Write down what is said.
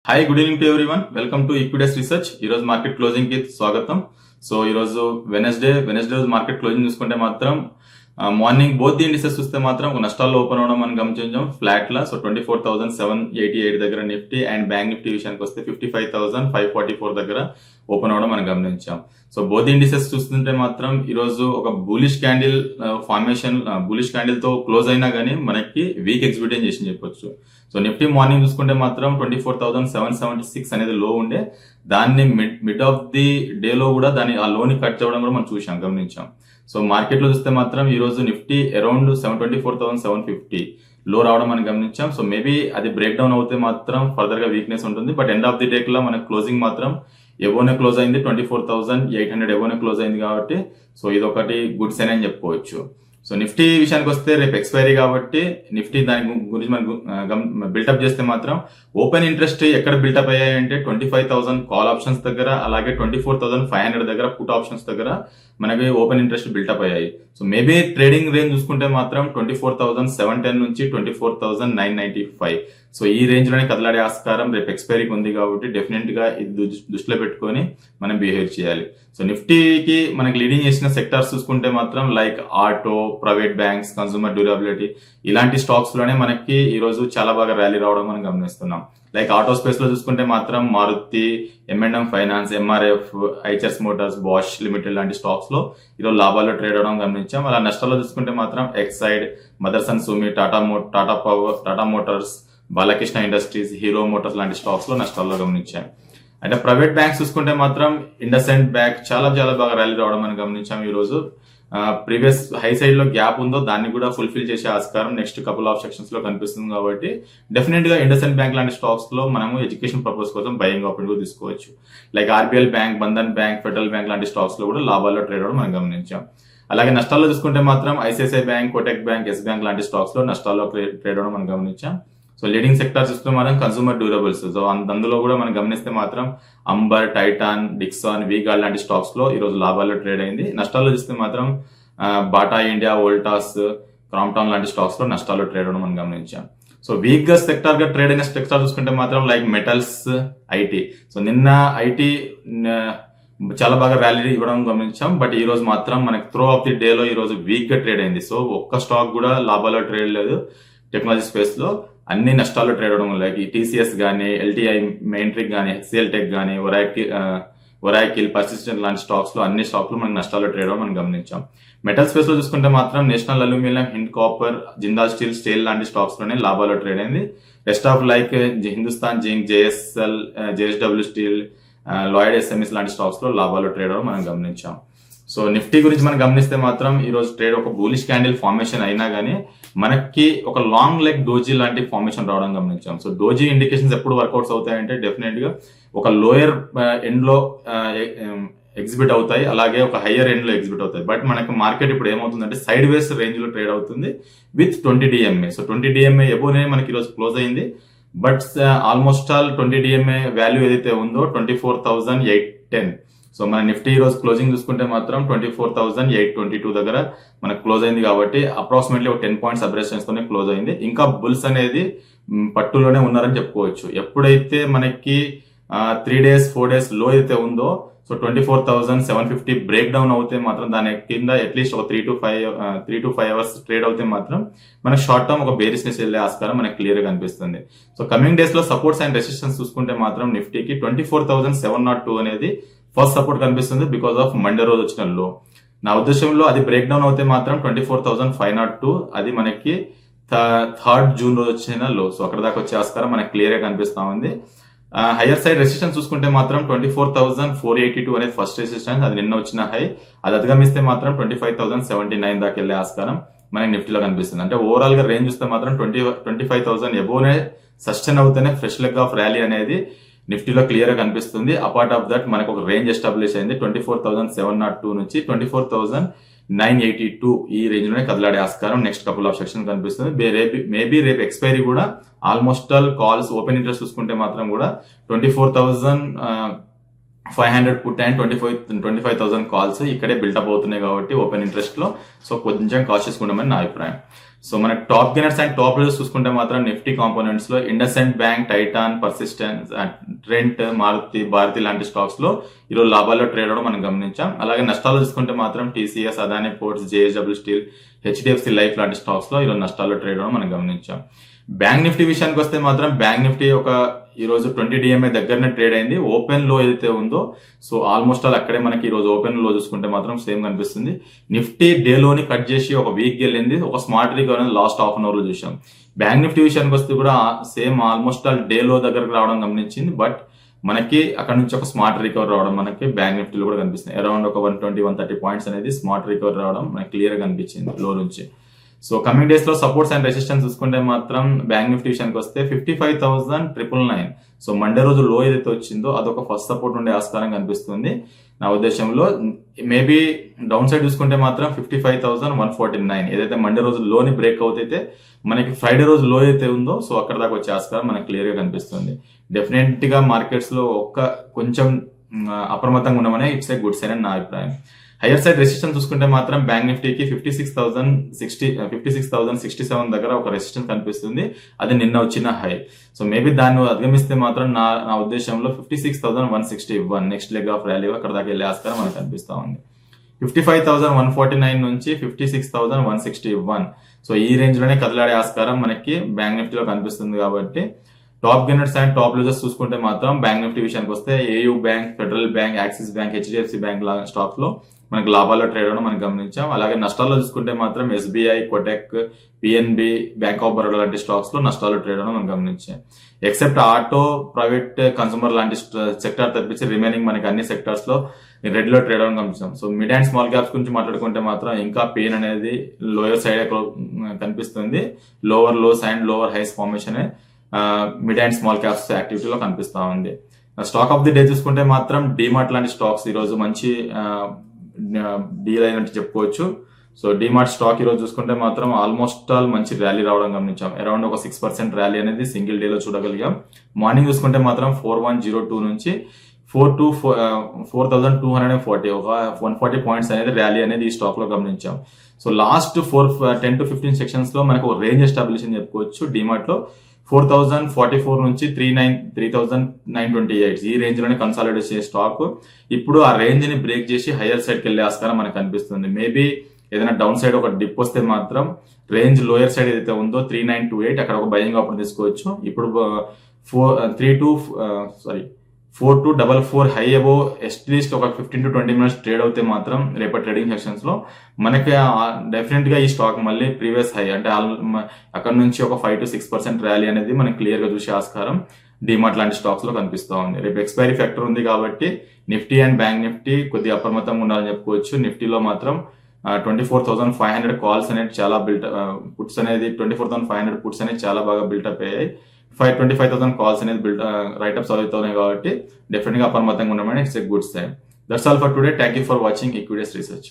Hi, good evening to everyone. Welcome to equities research. ఈ రోజు market closing కి స్వాగతం. సో ఈ రోజు వెనస్డే రోజు మార్కెట్ క్లోజింగ్ చూసుకుంటే మాత్రం మార్నింగ్ బోత్ ది ఇండిసెస్ చూస్తే మాత్రం ఒక నష్టాల్లో ఓపెన్ అవడం మనం గమనించాం ఫ్లాట్ లా. సో 24,788 దగ్గర నిఫ్టీ అండ్ బ్యాంక్ నిఫ్టీ విషయానికి వస్తే 55,544 దగ్గర ఓపెన్ అవడం మనం గమనించాం. సో బోత్ ఇండిసెస్ చూస్తుంటే మాత్రం ఈ రోజు ఒక bullish candle formation, bullish candle తో క్లోజ్ అయినా గానీ మనకి వీక్ ఎగ్జిబిట్ చేసి చెప్పొచ్చు. సో నిఫ్టీ మార్నింగ్ చూసుకుంటే మాత్రం 24,776 అనేది లో ఉండే, దాన్ని మిడ్ ఆఫ్ ది డే లో కూడా ఆ లోని కట్ చేయడం కూడా మనం గమనించాం. సో మార్కెట్ లో చూస్తే మాత్రం ఈ రోజు నిఫ్టీ అరౌండ్ 724,750 లో రావడం మనం గమనించాం. సో మేబీ అది బ్రేక్ డౌన్ అవుతే మాత్రం ఫర్దర్ గా వీక్నెస్ ఉంటుంది. But end of the day కి మన క్లోజింగ్ మాత్రం ఎబోనే క్లోజ్ అయింది, 24,800 ఎబోనే క్లోజ్ అయింది కాబట్టి సో ఇది ఒకటి గుడ్ సైన్ అని చెప్పుకోవచ్చు. సో నిఫ్టీ విషయానికి వస్తే రేపు ఎక్స్పైరీ కాబట్టి నిఫ్టీ దాని గురించి మనం బిల్టప్ చేస్తే మాత్రం ఓపెన్ ఇంట్రెస్ట్ ఎక్కడ బిల్టప్ అయ్యాయంటే 25,000 కాల్ ఆప్షన్స్ దగ్గర, అలాగే 24,500 దగ్గర పుట్ ఆప్షన్స్ దగ్గర మనకి ఓపెన్ ఇంట్రెస్ట్ బిల్టప్ అయ్యాయి. సో మేబీ ట్రేడింగ్ రేంజ్ చూసుకుంటే మాత్రం 24,710 నుంచి 24,995. సో ఈ రేంజ్ లోనే కదలాడే ఆస్కారం రేపు ఎక్స్పైరీకి ఉంది కాబట్టి డెఫినెట్ గా ఇది దృష్టిలో పెట్టుకొని మనం బిహేవ్ చేయాలి. సో నిఫ్టీకి మనకి లీడింగ్ చేసిన సెక్టార్స్ చూసుకుంటే మాత్రం like auto, private banks, consumer durability ఇలాంటి స్టాక్స్ లోనే మనకి ఈ రోజు చాలా బాగా ర్యాలీ రావడం మనం గమనిస్తున్నాం. లైక్ ఆటో స్పేస్ లో చూసుకుంటే మాత్రం Maruti, M&M finance, MRF, Eichers Motors, Bosch limited లాంటి స్టాక్స్ లో ఈరోజు లాభాల్లో ట్రేడ్ అవడం గమనించాం. అలా నష్టాల్లో చూసుకుంటే మాత్రం Exide, Motherson సూమి, Tata power, Tata Motors, Balakrishna industries, hero Motors లాంటి స్టాక్స్ లో నష్టాల్లో గమనించాం. అంటే ప్రైవేట్ బ్యాంక్స్ చూసుకుంటే మాత్రం ఇండస్ఇండ్ బ్యాంక్ చాలా బాగా ర్యాలీ రావడం మనం గమనించాం. ఈ రోజు ప్రీవియస్ హై సైడ్ లో గ్యాప్ ఉందో దాన్ని కూడా ఫుల్ఫిల్ చేసే ఆస్కారం నెక్స్ట్ కపుల్ ఆఫ్ సెక్షన్స్ లో కనిపిస్తుంది కాబట్టి డెఫినెట్ గా ఇండస్ఇండ్ బ్యాంక్ లాంటి స్టాక్స్ లో మనము ఎడ్యుకేషన్ పర్పస్ కోసం బయింగ్ ఆపర్చునిటీ తీసుకోవచ్చు. Like RBL bank, Bandhan bank, federal bank లాంటి స్టాక్స్ లో కూడా లాభాల్లో ట్రేడ్ అవడం మనం గమనించాం. అలాగే నష్టాల్లో చూసుకుంటే మాత్రం ICICI bank, Kotak bank, Yes bank లాంటి స్టాక్స్ లో నష్టాల్లో ట్రేడ్ అవడం మనం గమనించాం. సో లీడింగ్ సెక్టర్ చూస్తే మనం కన్సూమర్ డ్యూరబుల్స్, సో అందులో కూడా మనం గమనిస్తే మాత్రం అంబర్, టైటాన్, డిక్సాన్, వీగార్డ్ లాంటి స్టాక్స్ లో ఈ రోజు లాభాల్లో ట్రేడ్ అయింది. నష్టాల్లో చూస్తే మాత్రం బాటా ఇండియా, వోల్టాస్, క్రాంప్టాన్ లాంటి స్టాక్స్ లో నష్టాల్లో ట్రేడ్ అవడం మనం గమనించాం. సో వీక్ గా సెక్టార్ గా ట్రేడ్ అయిన సెక్టార్ చూసుకుంటే మాత్రం లైక్ మెటల్స్, ఐటీ. సో నిన్న ఐటీ చాలా బాగా ర్యాలీ ఇవ్వడం గమనించాం. బట్ ఈ రోజు మాత్రం మనకి త్రూ ఆఫ్ ది డే లో ఈ రోజు వీక్ గా ట్రేడ్ అయింది. సో ఒక్క స్టాక్ కూడా లాభాల్లో ట్రేడ్ లేదు. టెక్నాలజీ స్పేస్ లో అన్ని నష్టాల్లో ట్రేడ్ అవడం లైక్ TCS గానీ, LTI, మెయిన్ట్రిక్ గానీ, HCL టెక్ గానీ, ఒరాకిల్, పర్సిస్టెంట్ లాంటి స్టాక్స్ లో అన్ని స్టాక్లు మనకి నష్టాల్లో ట్రేడ్ అవడం మనం గమనించాం. మెటల్ స్పేస్ లో చూసుకుంటే మాత్రం national aluminium, Hind copper, Jindal steel లాంటి స్టాక్స్ లోనే లాభాల్లో ట్రేడ్ అయింది. Rest of like Hindustan zinc, JSL, JSW steel, Lloyd SMEs లాంటి స్టాక్స్ లో లాభాల్లో ట్రేడ్ అవడం మనం గమనించాం. సో నిఫ్టీ గురించి మనం గమనిస్తే మాత్రం ఈ రోజు ట్రేడ్ ఒక బులిష్ క్యాండిల్ ఫార్మేషన్ అయినా గానీ మనకి ఒక లాంగ్ లెగ్ డోజీ లాంటి ఫార్మేషన్ రావడం గమనించాం. సో డోజీ ఇండికేషన్స్ ఎప్పుడు వర్కౌట్స్ అవుతాయంటే డెఫినెట్ గా ఒక లోయర్ ఎండ్ లో ఎగ్జిబిట్ అవుతాయి, అలాగే ఒక హయ్యర్ ఎండ్ లో ఎగ్జిబిట్ అవుతాయి. బట్ మనకి మార్కెట్ ఇప్పుడు ఏమవుతుందంటే సైడ్ వేస్ రేంజ్ లో ట్రేడ్ అవుతుంది విత్ 20 DMA. సో 20 DMA ఎబోనే మనకి ఈ రోజు క్లోజ్ అయింది. But almost all 20 DMA value ఏదైతే ఉందో 24,810. సో మన నిఫ్టీ ఈ రోజు క్లోజింగ్ చూసుకుంటే మాత్రం 24,822 దగ్గర మనకు క్లోజ్ అయింది కాబట్టి అప్రాక్సిమేట్లీ ఒక 10 పాయింట్స్ అబ్రేషన్స్ తోనే క్లోజ్ అయింది. ఇంకా బుల్స్ అనేది పట్టులోనే ఉన్నారని చెప్పుకోవచ్చు. ఎప్పుడైతే మనకి 3 days 4 days లో అయితే ఉందో సో 24,750 బ్రేక్ డౌన్ అవుతే మాత్రం దాని కింద అట్లీస్ట్ ఒక 3 to 5 hours ట్రేడ్ అవుతే మాత్రం మనకి షార్ట్ టర్మ్ ఒక బేరిష్నెస్ వెళ్ళే ఆస్కారం మనకి క్లియర్ గా కనిపిస్తుంది. సో కమింగ్ డేస్ లో సపోర్ట్స్ అండ్ రెసిస్టెన్స్ చూసుకుంటే మాత్రం నిఫ్టీకి 24,702 అనేది ఫస్ట్ సపోర్ట్ కనిపిస్తుంది బికాస్ ఆఫ్ మండే రోజు వచ్చిన లో. నా ఉద్దేశంలో అది బ్రేక్ డౌన్ అవుతే మాత్రం 24,502 అది మనకి 3rd June రోజు వచ్చిన లో. సో అక్కడ దాకా వచ్చే ఆస్కారం మనకి క్లియర్ గా కనిపిస్తా ఉంది. హైయర్ సైడ్ రెసిస్టెన్స్ చూసుకుంటే మాత్రం 24,482 అనేది ఫస్ట్ రెసిస్టెన్స్, అది నిన్న వచ్చిన హై. అది అధిగమిస్తే మాత్రం 25,079 దాకా వెళ్లే ఆస్కారం మనకి నిఫ్టీలో కనిపిస్తుంది. అంటే ఓవరాల్ గా రేంజ్ చూస్తే మాత్రం 25,000 ఎబోనే సస్టైన్ అవుతేనే ఫ్రెష్ లెగ్ ఆఫ్ ర్యాలీ అనేది నిఫ్టీలో క్లియర్ గా కనిపిస్తుంది. అపార్ట్ ఆఫ్ దట్ మనకు ఒక రేంజ్ ఎస్టాబ్లిష్ అయింది 24,702 నుంచి 24,982 ఈ రేంజ్ లోనే కదలాడే ఆస్కారం నెక్స్ట్ కపుల్ ఆఫ్ సెక్షన్ కనిపిస్తుంది. మేబీ రేపు ఎక్స్పైరీ కూడా almost all calls open interest చూసుకుంటే మాత్రం కూడా 24,500 పుట్ అండ్ 25,000 కాల్స్ ఇక్కడే బిల్టప్ అవుతున్నాయి కాబట్టి ఓపెన్ ఇంట్రెస్ట్ లో సో కొంచెం కాషియస్ ఉండమని నా అభిప్రాయం. సో మన top gainers and top losers చూసుకుంటే మాత్రం నిఫ్టీ కాంపోనెంట్స్ లో IndusInd bank, Titan, Persistent, Trent, Maruti, Bharti లాంటి స్టాక్స్ లో ఈరోజు లాభాల్లో ట్రేడ్ అవడం మనం గమనించాం. అలాగే నష్టాలు చూసుకుంటే మాత్రం TCS, Adani ports, JSW steel, HDFC life లాంటి స్టాక్స్ లో ఈరోజు నష్టాల్లో ట్రేడ్ అవడం మనం గమనించాం. బ్యాంక్ నిఫ్టీ విషయానికి వస్తే మాత్రం బ్యాంక్ నిఫ్టీ ఈ రోజు 20 DMA దగ్గరనే ట్రేడ్ అయింది. ఓపెన్ లో ఏదైతే ఉందో సో ఆల్మోస్ట్ ఆల్ అక్కడే మనకి ఈ రోజు ఓపెన్ లో చూసుకుంటే మాత్రం సేమ్ కనిపిస్తుంది. నిఫ్టీ డే లోని కట్ చేసి ఒక వీక్ వెళ్ళింది. ఒక స్మార్ట్ రికవర్ అనేది లాస్ట్ హాఫ్ అన్ అవర్ లో చూసాం. బ్యాంక్ నిఫ్టీ విషయానికి వస్తే కూడా సేమ్ ఆల్మోస్ట్ ఆల్ డే లో దగ్గరకు రావడం గమనించింది. బట్ మనకి అక్కడ నుంచి ఒక స్మార్ట్ రికవర్ రావడం మనకి బ్యాంక్ నిఫ్టీలో కూడా కనిపిస్తుంది. అరౌండ్ ఒక 120-130 పాయింట్స్ అనేది స్మార్ట్ రికవర్ రావడం మనకి క్లియర్ గా కనిపించింది లో నుంచి. సో కమింగ్ డేస్ లో సపోర్ట్స్ అండ్ రెసిస్టెన్స్ చూసుకుంటే మాత్రం బ్యాంక్ నిఫ్టీ విషయానికి వస్తే 55,999. సో మండే రోజు లో ఏదైతే వచ్చిందో అదొక ఫస్ట్ సపోర్ట్ ఉండే ఆస్కారం కనిపిస్తుంది నా ఉద్దేశంలో. మేబీ డౌన్ సైడ్ చూసుకుంటే మాత్రం 55,149 ఏదైతే మండే రోజు లోని బ్రేక్ అవుతైతే మనకి ఫ్రైడే రోజు లో అయితే ఉందో సో అక్కడ దాకా వచ్చే ఆస్కారం మనకి క్లియర్ గా కనిపిస్తుంది. డెఫినెట్ గా మార్కెట్స్ లో కొంచెం అప్రమత్తంగా ఉండమనే ఇట్స్ ఏ గుడ్ సైన్ అని నా అభిప్రాయం. హైయర్ సైడ్ రెసిస్టెన్స్ చూసుకుంటే మాత్రం బ్యాంక్ నిఫ్టీకి 56,067 దగ్గర ఒక రెసిస్టెన్స్ కనిపిస్తుంది. అది నిన్న వచ్చిన హై. సో మేబీ దాన్ని అధిగమిస్తే మాత్రం నా ఉద్దేశంలో 56,161 నెక్స్ట్ లెగ్ ఆఫ్ ర్యాలీ అక్కడ దాకా వెళ్ళే ఆస్కారం మనకు కనిపిస్తా ఉంది. 55,149 నుంచి 56,161 సో ఈ రేంజ్ లోనే కదలాడే ఆస్కారం మనకి బ్యాంక్ నిఫ్టీలో కనిపిస్తుంది. కాబట్టి top gainers and top losers చూసుకుంటే మాత్రం బ్యాంక్ నిఫ్టీ విషయానికి వస్తే AU bank, federal bank, axis bank, HDFC bank stocks లో మనకి లాభాల్లో ట్రేడ్ అవడం మనం గమనించాం. అలాగే నష్టాల్లో చూసుకుంటే మాత్రం SBI, Kotak, PNB, bank of Baroda లాంటి స్టాక్స్ లో నష్టాల్లో ట్రేడ్ అవడం మనం గమనించాం. ఎక్సెప్ట్ ఆటో, ప్రైవేట్ కన్సూమర్ లాంటి సెక్టర్ తప్పించి రిమైనింగ్ మనకి అన్ని సెక్టర్స్ లో రెడ్ లో ట్రేడ్ అవడం గమనించాం. So mid and small caps గురించి మాట్లాడుకుంటే మాత్రం ఇంకా పెయిన్ అనేది లోయర్ సైడ్ కనిపిస్తుంది. Lower lows and lower highs formation mid and small caps యాక్టివిటీలో కనిపిస్తా ఉంది. స్టాక్ ఆఫ్ ది డే చూసుకుంటే మాత్రం డీమార్ట్ లాంటి స్టాక్స్ ఈ రోజు మంచి డీల్ అయినట్టు చెప్పుకోవచ్చు. సో డీమార్ట్ స్టాక్ ఈ రోజు చూసుకుంటే మాత్రం ఆల్మోస్ట్ ఆల్ మంచి ర్యాలీ రావడం గమనించాం. అరౌండ్ ఒక 6% ర్యాలీ అనేది సింగిల్ డే లో చూడగలిగాం. మార్నింగ్ చూసుకుంటే మాత్రం 4102 నుంచి 4,240 ఒక 140 పాయింట్స్ అనేది ర్యాలీ అనేది ఈ స్టాక్ లో గమనించాం. సో లాస్ట్ 10 to 15 సెక్షన్స్ లో మనకు రేంజ్ ఎస్టాబ్లిష్ అని చెప్పుకోవచ్చు. డీమార్ట్ లో 4,044 నుంచి 3,928 ఈ రేంజ్ లోనే కన్సాలిడేట్ చేసే స్టాక్ ఇప్పుడు ఆ రేంజ్ ని బ్రేక్ చేసి హైయర్ సైడ్ కి వెళ్లే ఆస్కారం మనకు కనిపిస్తుంది. మేబీ ఏదైనా డౌన్ సైడ్ ఒక డిప్ వస్తే మాత్రం రేంజ్ లోయర్ సైడ్ ఏదైతే ఉందో 3,928 అక్కడ ఒక బయింగ్ ఆఫర్ తీసుకోవచ్చు. ఇప్పుడు 4,244 హై అబో అట్లీస్ట్ ఒక 15 to 20 మినిట్స్ ట్రేడ్ అవుతే మాత్రం రేపటి ట్రేడింగ్ సెషన్స్ లో మనకి డెఫినెట్ గా ఈ స్టాక్ మళ్ళీ ప్రీవియస్ హై అంటే అక్కడ నుంచి ఒక 5 to 6% ర్యాలీ అనేది మనం క్లియర్ గా చూసే ఆస్కారం డీమార్ట్ లాంటి స్టాక్స్ లో కనిపిస్తా ఉంది. రేపు ఎక్స్పైరీ ఫ్యాక్టర్ ఉంది కాబట్టి నిఫ్టీ అండ్ బ్యాంక్ నిఫ్టీ కొద్దిగా అప్రమత్తంగా ఉండాలని చెప్పుకోవచ్చు. నిఫ్టీలో మాత్రం 24,500 కాల్స్ అనేది చాలా పుట్స్ అనేది 24,500 పుట్స్ అనేది చాలా బాగా బిల్టప్ అయ్యాయి. 25,000 కాల్స్ అనేది రైటప్స్ అవుతున్నాయి కాబట్టి డెఫినెట్ గా అప్రమత్తంగా ఉండమని it's a good sign. That's all for today. Thank you for watching equities research.